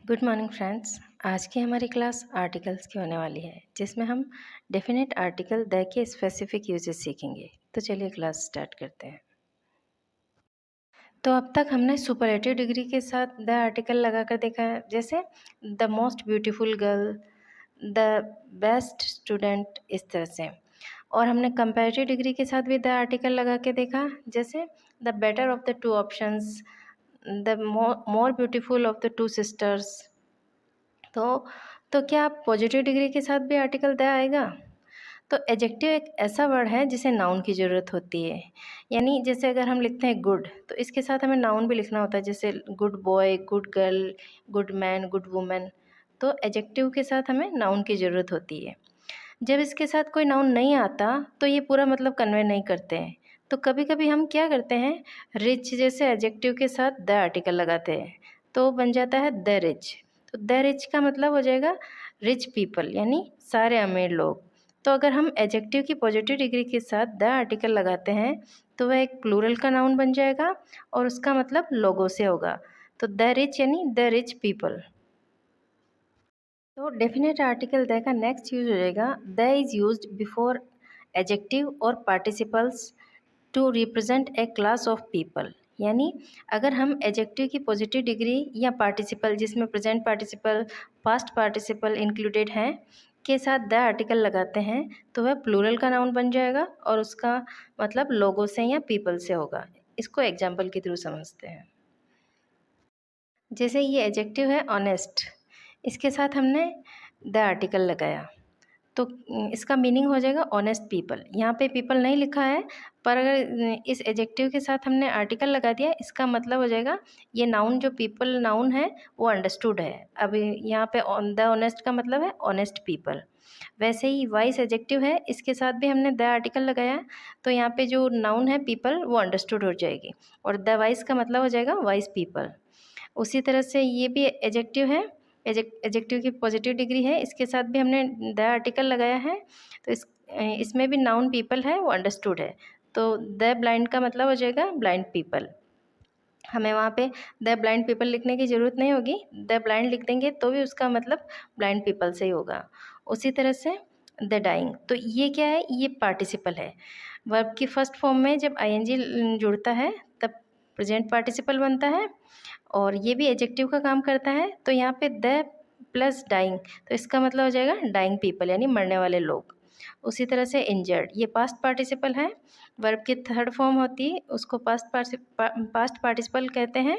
Good morning friends. आज की हमारी क्लास आर्टिकल्स की होने वाली है, जिसमें हम डेफिनेट आर्टिकल द के स्पेसिफिक यूजेस सीखेंगे। तो चलिए क्लास स्टार्ट करते हैं। तो अब तक हमने सुपरलेटिव डिग्री के साथ द आर्टिकल लगाकर देखा है, जैसे the most beautiful girl, the best student, इस तरह से। और हमने कंपैरेटिव डिग्री के साथ भी द आर्टिकल लगा के देखा, जैसे the better of the two options, the more beautiful of the two sisters. तो क्या पॉजिटिव डिग्री के साथ भी आर्टिकल द आएगा? तो एडजेक्टिव एक ऐसा वर्ड है जिसे नाउन की ज़रूरत होती है। यानी जैसे अगर हम लिखते हैं गुड, तो इसके साथ हमें नाउन भी लिखना होता है, जैसे good boy, good girl, good man, good women. तो एडजेक्टिव के साथ हमें नाउन की ज़रूरत होती है। जब इसके साथ कोई नाउन नहीं आता तो ये पूरा मतलब कन्वे नहीं करते हैं। तो कभी कभी हम क्या करते हैं, रिच जैसे एडजेक्टिव के साथ द आर्टिकल लगाते हैं, तो बन जाता है द रिच। तो द रिच का मतलब हो जाएगा रिच पीपल, यानी सारे अमीर लोग। तो अगर हम एडजेक्टिव की पॉजिटिव डिग्री के साथ द आर्टिकल लगाते हैं तो वह एक प्लूरल का नाउन बन जाएगा और उसका मतलब लोगों से होगा। तो द रिच यानी द रिच पीपल। तो डेफिनेट आर्टिकल द का नेक्स्ट यूज हो जाएगा the is used before adjective और participles to represent a class of people. यानी अगर हम एडजेक्टिव की पॉजिटिव डिग्री या पार्टिसिपल, जिसमें present participle, past participle included हैं, के साथ द आर्टिकल लगाते हैं तो वह प्लूरल का नाउन बन जाएगा और उसका मतलब लोगों से या पीपल से होगा। इसको एग्जाम्पल के थ्रू समझते हैं। जैसे ये एडजेक्टिव है ऑनेस्ट, इसके साथ हमने द आर्टिकल लगाया तो इसका मीनिंग हो जाएगा ऑनेस्ट पीपल। यहाँ पे पीपल नहीं लिखा है, पर अगर इस एडजेक्टिव के साथ हमने आर्टिकल लगा दिया, इसका मतलब हो जाएगा ये नाउन, जो पीपल नाउन है वो अंडरस्टूड है। अब यहाँ पे द ऑनेस्ट का मतलब है ऑनेस्ट पीपल। वैसे ही वाइस एडजेक्टिव है, इसके साथ भी हमने द आर्टिकल लगाया तो यहाँ पे जो नाउन है पीपल वो अंडरस्टूड हो जाएगी और द वाइस का मतलब हो जाएगा वाइस पीपल। उसी तरह से ये भी एडजेक्टिव है, एडजेक्टिव की पॉजिटिव डिग्री है, इसके साथ भी हमने द आर्टिकल लगाया है तो इसमें भी नाउन पीपल है वो अंडरस्टूड है। तो द ब्लाइंड का मतलब हो जाएगा ब्लाइंड पीपल। हमें वहाँ पे द ब्लाइंड पीपल लिखने की ज़रूरत नहीं होगी, द ब्लाइंड लिख देंगे तो भी उसका मतलब ब्लाइंड पीपल से ही होगा। उसी तरह से द डाइंग, तो ये क्या है, ये पार्टिसिपल है। वर्ब की फर्स्ट फॉर्म में जब आईएनजी जुड़ता है तब प्रेजेंट पार्टिसिपल बनता है और ये भी एडजेक्टिव का काम करता है। तो यहाँ पे द प्लस डाइंग, तो इसका मतलब हो जाएगा डाइंग पीपल, यानी मरने वाले लोग। उसी तरह से इंजर्ड, ये पास्ट पार्टिसिपल है, वर्ब की थर्ड फॉर्म होती है, उसको पास्ट पार्टिसिपल कहते हैं।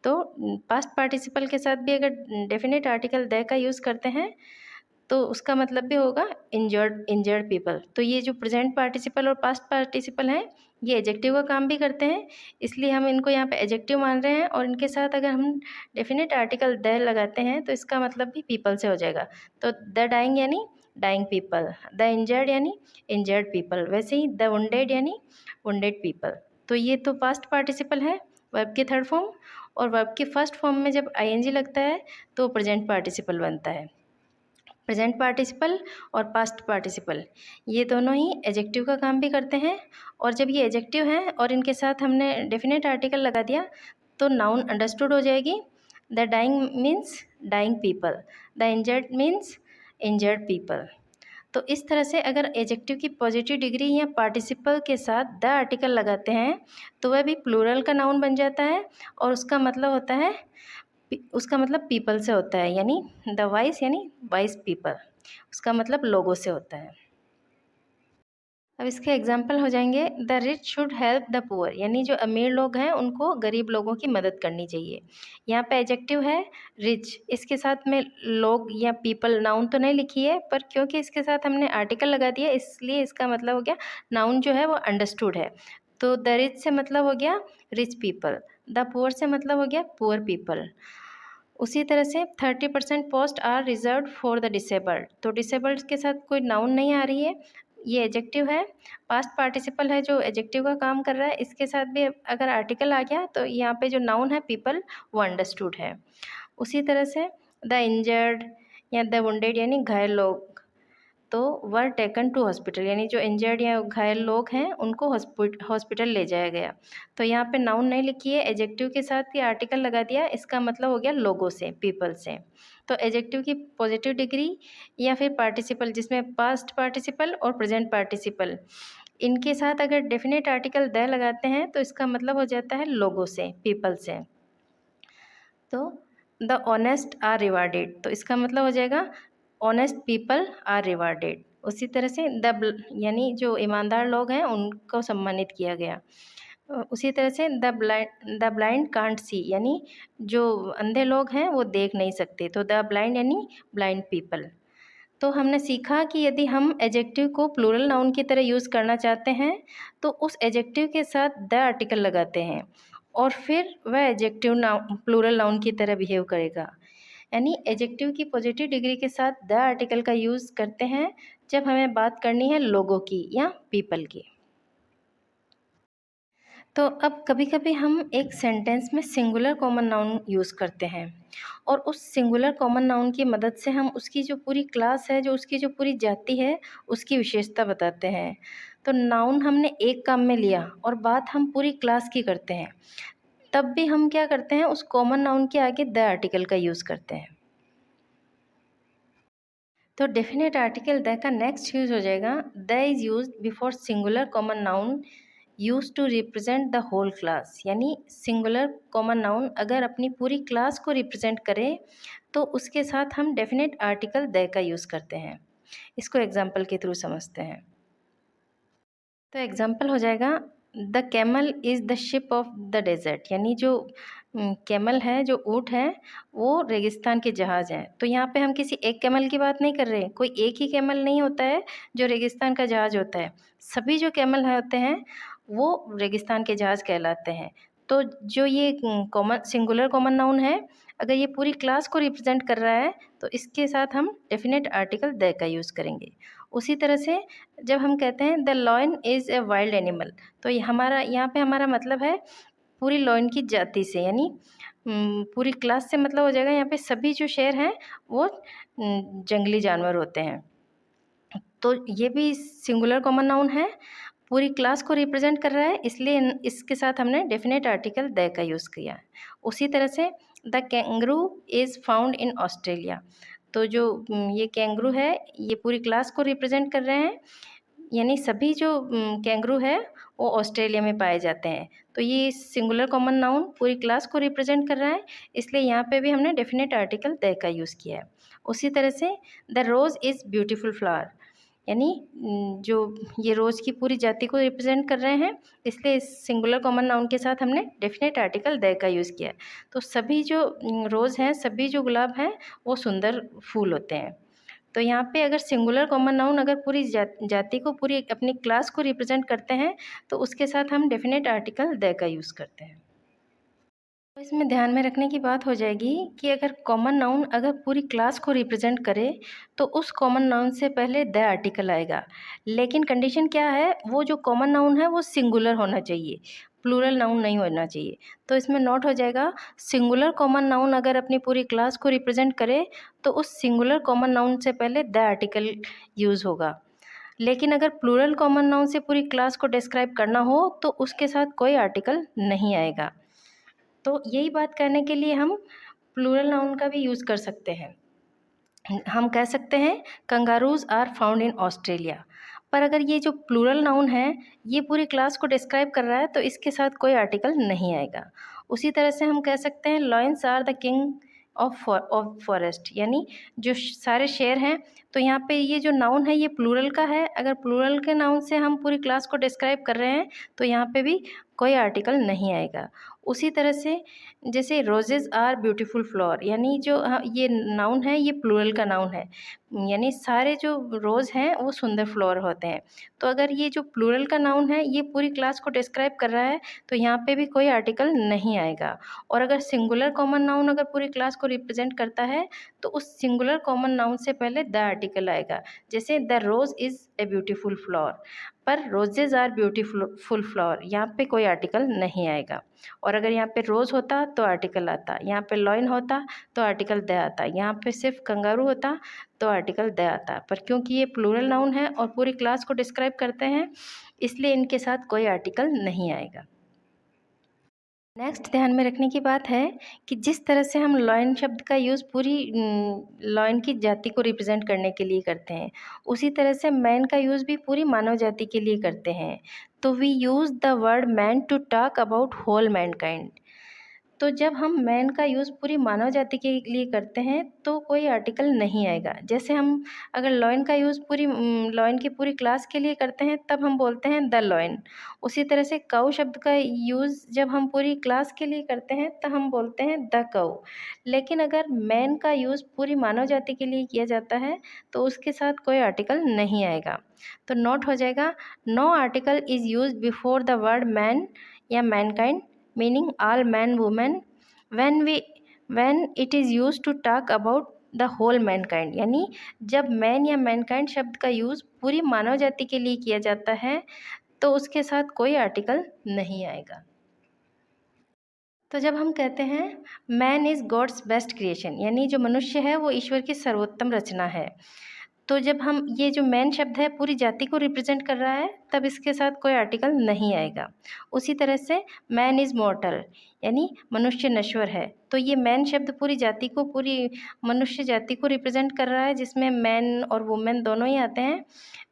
तो पास्ट पार्टिसिपल के साथ भी अगर डेफिनेट आर्टिकल द का यूज़ करते हैं तो उसका मतलब भी होगा इंजर्ड पीपल। तो ये जो प्रेजेंट पार्टिसिपल और पास्ट पार्टिसिपल हैं, ये एडजेक्टिव का काम भी करते हैं, इसलिए हम इनको यहाँ पे एडजेक्टिव मान रहे हैं। और इनके साथ अगर हम डेफिनेट आर्टिकल द लगाते हैं तो इसका मतलब भी पीपल से हो जाएगा। तो द डाइंग यानी डाइंग पीपल, द इंजर्ड यानी इंजर्ड पीपल, वैसे ही द वुंडेड यानी वुंडेड पीपल। तो ये तो पास्ट पार्टिसिपल है वर्ब की थर्ड फॉर्म, और वर्ब की फर्स्ट फॉर्म में जब आईएनजी लगता है तो प्रेजेंट पार्टिसिपल बनता है। प्रेजेंट पार्टिसिपल और पास्ट पार्टिसिपल ये दोनों ही एडजेक्टिव का काम भी करते हैं। और जब ये एडजेक्टिव हैं और इनके साथ हमने डेफिनेट आर्टिकल लगा दिया तो नाउन अंडरस्टूड हो जाएगी। The dying means dying people, the injured means injured people. तो इस तरह से अगर एडजेक्टिव की पॉजिटिव डिग्री या पार्टिसिपल के साथ द आर्टिकल लगाते हैं तो वह भी प्लूरल का नाउन बन जाता है और उसका मतलब होता है, उसका मतलब पीपल से होता है, यानी द वाइस यानी वाइस पीपल, उसका मतलब लोगों से होता है। अब इसके एग्जाम्पल हो जाएंगे the rich should help the poor, यानी जो अमीर लोग हैं उनको गरीब लोगों की मदद करनी चाहिए। यहाँ पे एडजेक्टिव है रिच, इसके साथ में लोग या पीपल नाउन तो नहीं लिखी है, पर क्योंकि इसके साथ हमने आर्टिकल लगा दिया इसलिए इसका मतलब हो गया नाउन जो है वो अंडरस्टूड है। तो द रिच से मतलब हो गया रिच पीपल, द पुअर से मतलब हो गया पुअर पीपल। उसी तरह से 30% post are reserve for the disabled, तो डिसेबल्ड के साथ कोई नाउन नहीं आ रही है, ये एडजेक्टिव है, पास्ट पार्टिसिपल है जो एडजेक्टिव का काम कर रहा है। इसके साथ भी अगर आर्टिकल आ गया तो यहाँ पे जो नाउन है पीपल वो अंडरस्टूड है। उसी तरह से द इंजर्ड या द वुंडेड यानी घायल लोग, तो वर टेकन टू हॉस्पिटल, यानी जो इंजर्ड या घायल लोग हैं उनको हॉस्पिटल ले जाया गया। तो यहाँ पे नाउन नहीं लिखी है, एजेक्टिव के साथ ही आर्टिकल लगा दिया, इसका मतलब हो गया लोगों से, पीपल से। तो एजेक्टिव की पॉजिटिव डिग्री या फिर पार्टिसिपल, जिसमें पास्ट पार्टिसिपल और प्रेजेंट पार्टिसिपल, इनके साथ अगर डेफिनेट आर्टिकल द लगाते हैं तो इसका मतलब हो जाता है लोगों से, पीपल से। तो द ऑनेस्ट आर रिवार्डेड, तो इसका मतलब हो जाएगा ऑनेस्ट पीपल आर रिवार्डेड। उसी तरह से यानी जो ईमानदार लोग हैं उनको सम्मानित किया गया। उसी तरह से द ब्लाइंड कांट सी, यानी जो अंधे लोग हैं वो देख नहीं सकते, तो द ब्लाइंड यानी ब्लाइंड पीपल। तो हमने सीखा कि यदि हम एजेक्टिव को प्लूरल नाउन की तरह यूज़ करना चाहते हैं तो उस एजेक्टिव के साथ द आर्टिकल लगाते हैं और फिर वह एजेक्टिव नाउन प्लूरल नाउन की तरह बिहेव करेगा। यानी एजेक्टिव की पॉजिटिव डिग्री के साथ द आर्टिकल का यूज़ करते हैं जब हमें बात करनी है लोगों की या पीपल की। तो अब कभी कभी हम एक सेंटेंस में सिंगुलर कॉमन नाउन यूज़ करते हैं और उस सिंगुलर कॉमन नाउन की मदद से हम उसकी जो पूरी क्लास है, जो उसकी जो पूरी जाति है, उसकी विशेषता बताते हैं। तो नाउन हमने एक काम में लिया और बात हम पूरी क्लास की करते हैं, तब भी हम क्या करते हैं, उस कॉमन नाउन के आगे द आर्टिकल का यूज़ करते हैं। तो डेफिनेट आर्टिकल द का नेक्स्ट यूज हो जाएगा the is use before singular common noun use to represent the whole class. यानी सिंगुलर कॉमन नाउन अगर अपनी पूरी क्लास को रिप्रेजेंट करे तो उसके साथ हम डेफिनेट आर्टिकल द का यूज़ करते हैं। इसको एग्जाम्पल के थ्रू समझते हैं। तो एग्जाम्पल हो जाएगा the camel is the ship of the desert, यानी जो कैमल है, जो ऊँट है, वो रेगिस्तान के जहाज़ हैं। तो यहाँ पे हम किसी एक कैमल की बात नहीं कर रहे हैं, कोई एक ही कैमल नहीं होता है जो रेगिस्तान का जहाज़ होता है। सभी जो कैमल होते हैं वो रेगिस्तान के जहाज़ कहलाते हैं। तो जो ये कॉमन सिंगुलर कॉमन नाउन है, अगर ये पूरी क्लास को रिप्रेजेंट कर रहा है तो इसके साथ हम डेफिनेट आर्टिकल द का यूज़ करेंगे। उसी तरह से जब हम कहते हैं the lion is a wild animal, तो ये हमारा यहाँ पे हमारा मतलब है पूरी लॉयन की जाति से, यानी पूरी क्लास से मतलब हो जाएगा यहाँ पे सभी जो शेर हैं वो जंगली जानवर होते हैं। तो ये भी सिंगुलर कॉमन नाउन है, पूरी क्लास को रिप्रेजेंट कर रहा है, इसलिए इसके साथ हमने डेफिनेट आर्टिकल द का यूज़ किया। उसी तरह से the kangaroo is found in Australia, तो जो ये कैंगरू है ये पूरी क्लास को रिप्रेजेंट कर रहे हैं, यानी सभी जो कैंगरू है वो ऑस्ट्रेलिया में पाए जाते हैं। तो ये सिंगुलर कॉमन नाउन पूरी क्लास को रिप्रेजेंट कर रहा है, इसलिए यहाँ पे भी हमने डेफिनेट आर्टिकल द का यूज़ किया है। उसी तरह से the rose is beautiful flower, यानी जो ये रोज़ की पूरी जाति को रिप्रेजेंट कर रहे हैं, इसलिए इस सिंगुलर कॉमन नाउन के साथ हमने डेफिनेट आर्टिकल द का यूज़ किया है। तो सभी जो रोज़ हैं, सभी जो गुलाब हैं वो सुंदर फूल होते हैं। तो यहाँ पे अगर सिंगुलर कॉमन नाउन अगर पूरी जाति को, पूरी अपनी क्लास को रिप्रेजेंट करते हैं तो उसके साथ हम डेफिनेट आर्टिकल द का यूज़ करते हैं। तो इसमें ध्यान में रखने की बात हो जाएगी कि अगर कॉमन नाउन अगर पूरी क्लास को रिप्रेजेंट करे तो उस कॉमन नाउन से पहले द आर्टिकल आएगा, लेकिन कंडीशन क्या है, वो जो कॉमन नाउन है वो सिंगुलर होना चाहिए, प्लूरल नाउन नहीं होना चाहिए। तो इसमें नोट हो जाएगा सिंगुलर कॉमन नाउन अगर अपनी पूरी क्लास को रिप्रेजेंट करे तो उस सिंगुलर कॉमन नाउन से पहले द आर्टिकल यूज़ होगा, लेकिन अगर प्लूरल कॉमन नाउन से पूरी क्लास को डिस्क्राइब करना हो तो उसके साथ कोई आर्टिकल नहीं आएगा। तो यही बात करने के लिए हम प्लूरल नाउन का भी यूज़ कर सकते हैं। हम कह सकते हैं kangaroos are found in Australia, पर अगर ये जो प्लूरल नाउन है ये पूरी क्लास को डिस्क्राइब कर रहा है तो इसके साथ कोई आर्टिकल नहीं आएगा। उसी तरह से हम कह सकते हैं lions are the king of forest, यानी जो सारे शेर हैं, तो यहाँ पे ये जो नाउन है ये प्लूरल का है, अगर प्लूरल के नाउन से हम पूरी क्लास को डिस्क्राइब कर रहे हैं तो यहाँ पे भी कोई आर्टिकल नहीं आएगा। उसी तरह से जैसे रोजेज़ आर ब्यूटीफुल फ्लावर, यानी जो ये नाउन है ये प्लूरल का नाउन है, यानी सारे जो रोज़ हैं वो सुंदर फ्लावर होते हैं। तो अगर ये जो प्लूरल का नाउन है ये पूरी क्लास को डिस्क्राइब कर रहा है तो यहाँ पे भी कोई आर्टिकल नहीं आएगा। और अगर सिंगुलर कॉमन नाउन अगर पूरी क्लास को रिप्रेजेंट करता है तो उस सिंगुलर कॉमन नाउन से पहले द आर्टिकल आएगा, जैसे the rose is a beautiful flower. पर रोजेज़ आर ब्यूटीफुल फ्लावर, यहाँ पे कोई आर्टिकल नहीं आएगा। और अगर यहाँ पे रोज़ होता तो आर्टिकल आता, यहाँ पे लॉयन होता तो आर्टिकल द आता, यहाँ पे सिर्फ कंगारू होता तो आर्टिकल द आता। पर क्योंकि ये प्लूरल नाउन है और पूरी क्लास को डिस्क्राइब करते हैं, इसलिए इनके साथ कोई आर्टिकल नहीं आएगा। नेक्स्ट ध्यान में रखने की बात है कि जिस तरह से हम लॉयन शब्द का यूज़ पूरी लॉयन की जाति को रिप्रेजेंट करने के लिए करते हैं, उसी तरह से मैन का यूज़ भी पूरी मानव जाति के लिए करते हैं। तो we use the word man to talk about whole mankind. तो जब हम मैन का यूज़ पूरी मानव जाति के लिए करते हैं तो कोई आर्टिकल नहीं आएगा। जैसे हम अगर लॉयन का यूज़ पूरी लॉयन की पूरी क्लास के लिए करते हैं तब हम बोलते हैं द लॉयन। उसी तरह से काऊ शब्द का यूज़ जब हम पूरी क्लास के लिए करते हैं तब हम बोलते हैं द काऊ। लेकिन अगर मैन का यूज़ पूरी मानव जाति के लिए किया जाता है तो उसके साथ कोई आर्टिकल नहीं आएगा। तो नोट हो जाएगा, no article is use before the word man या mankind meaning all man woman when it is used to talk about the whole mankind। यानी जब मैन या मैनकाइंड शब्द का यूज़ पूरी मानव जाति के लिए किया जाता है तो उसके साथ कोई आर्टिकल नहीं आएगा। तो जब हम कहते हैं man is God's best creation, यानी जो मनुष्य है वो ईश्वर की सर्वोत्तम रचना है, तो जब हम ये जो मैन शब्द है पूरी जाति को रिप्रेजेंट कर रहा है तब इसके साथ कोई आर्टिकल नहीं आएगा। उसी तरह से मैन इज़ मॉर्टल, यानी मनुष्य नश्वर है, तो ये मैन शब्द पूरी जाति को, पूरी मनुष्य जाति को रिप्रेजेंट कर रहा है, जिसमें मैन और वुमेन दोनों ही आते हैं,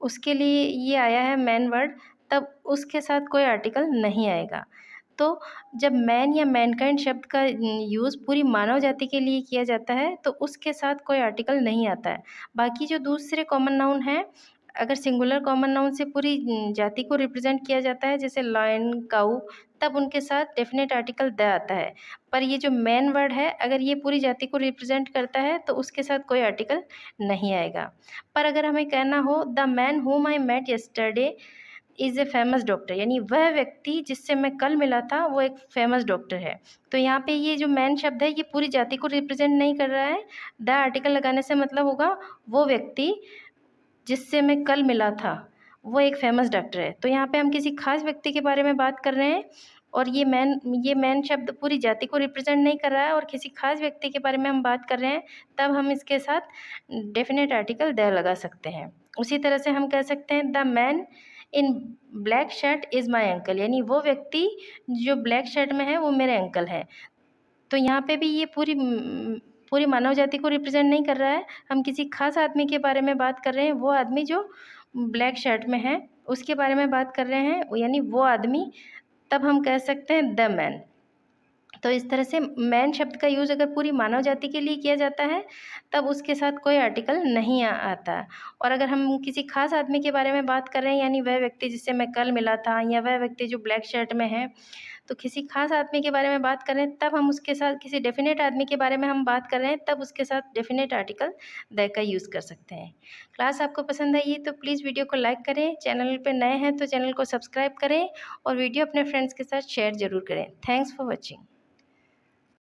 उसके लिए ये आया है मैन वर्ड, तब उसके साथ कोई आर्टिकल नहीं आएगा। तो जब मैन या मैनकाइंड शब्द का यूज़ पूरी मानव जाति के लिए किया जाता है तो उसके साथ कोई आर्टिकल नहीं आता है। बाकी जो दूसरे कॉमन नाउन हैं, अगर सिंगुलर कॉमन नाउन से पूरी जाति को रिप्रेजेंट किया जाता है, जैसे लॉयन, काऊ, तब उनके साथ डेफिनेट आर्टिकल द आता है। पर ये जो मैन वर्ड है, अगर ये पूरी जाति को रिप्रेजेंट करता है तो उसके साथ कोई आर्टिकल नहीं आएगा। पर अगर हमें कहना हो the man whom I met yesterday is a famous doctor, यानी वह व्यक्ति जिससे मैं कल मिला था वो एक फेमस डॉक्टर है, तो यहाँ पे ये जो मैन शब्द है ये पूरी जाति को रिप्रेजेंट नहीं कर रहा है। द आर्टिकल लगाने से मतलब होगा वो व्यक्ति जिससे मैं कल मिला था वो एक फेमस डॉक्टर है। तो यहाँ पे हम किसी खास व्यक्ति के बारे में बात कर रहे हैं और ये मैन शब्द पूरी जाति को रिप्रेजेंट नहीं कर रहा है और किसी खास व्यक्ति के बारे में हम बात कर रहे हैं, तब हम इसके साथ डेफिनेट आर्टिकल द लगा सकते हैं। उसी तरह से हम कह सकते हैं the man in black shirt is my uncle, यानी वो व्यक्ति जो ब्लैक शर्ट में है वो मेरे अंकल हैं। तो यहाँ पे भी ये पूरी मानव जाति को रिप्रेजेंट नहीं कर रहा है, हम किसी खास आदमी के बारे में बात कर रहे हैं, वो आदमी जो ब्लैक शर्ट में है उसके बारे में बात कर रहे हैं, यानी वो आदमी, तब हम कह सकते हैं द मैन। तो इस तरह से मैन शब्द का यूज़ अगर पूरी मानव जाति के लिए किया जाता है तब उसके साथ कोई आर्टिकल नहीं आता। और अगर हम किसी खास आदमी के बारे में बात कर रहे हैं, यानी वह व्यक्ति जिससे मैं कल मिला था या वह व्यक्ति जो ब्लैक शर्ट में है, तो किसी खास आदमी के बारे में बात कर रहे हैं तब हम उसके साथ, किसी डेफिनेट आदमी के बारे में हम बात कर रहे हैं तब उसके साथ डेफिनेट आर्टिकल द का यूज़ कर सकते हैं। क्लास आपको पसंद आई तो प्लीज़ वीडियो को लाइक करें, चैनल पर नए हैं तो चैनल को सब्सक्राइब करें और वीडियो अपने फ्रेंड्स के साथ शेयर ज़रूर करें। Thanks for watching.